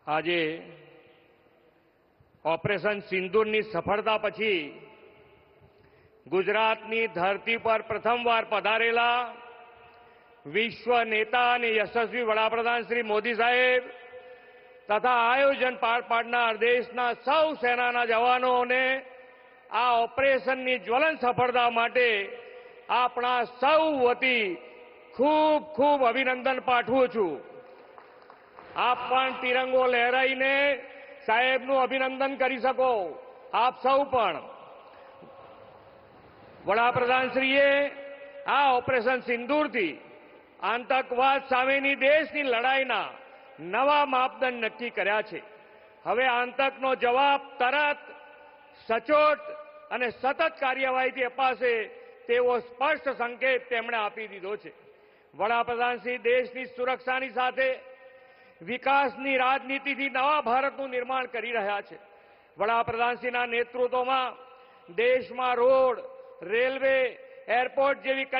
આજે ઓપરેશન સિંદૂરની સફળતા પછી ગુજરાતની ધરતી પર પ્રથમવાર પધારેલા વિશ્વ નેતા અને યશસ્વી વડાપ્રધાન શ્રી મોદી સાહેબ તથા આયોજન પાર પાડનાર દેશના સૌ સેનાના જવાનોને આ ઓપરેશનની જ્વલંત સફળતા માટે આપણા સૌ વતી ખૂબ ખૂબ અભિનંદન પાઠવું છું. આપ પણ તિરંગો લહેરાઈને સાહેબનું અભિનંદન કરી શકો. આપ સૌ પણ વડાપ્રધાનશ્રીએ આ ઓપરેશન સિંદૂરથી આતંકવાદ સામેની દેશની લડાઈના નવા માપદંડ નક્કી કર્યા છે. હવે આતંકનો જવાબ તરત, સચોટ અને સતત કાર્યવાહીથી અપાશે તેવો સ્પષ્ટ સંકેત તેમણે આપી દીધો છે. વડાપ્રધાનશ્રી દેશની સુરક્ષાની સાથે વિકાસની રાજનીતિથી નવા ભારતનું નિર્માણ કરી રહ્યા છે. વડાપ્રધાનશ્રીના નેતૃત્વમાં દેશમાં રોડ, રેલવે, એરપોર્ટ જેવી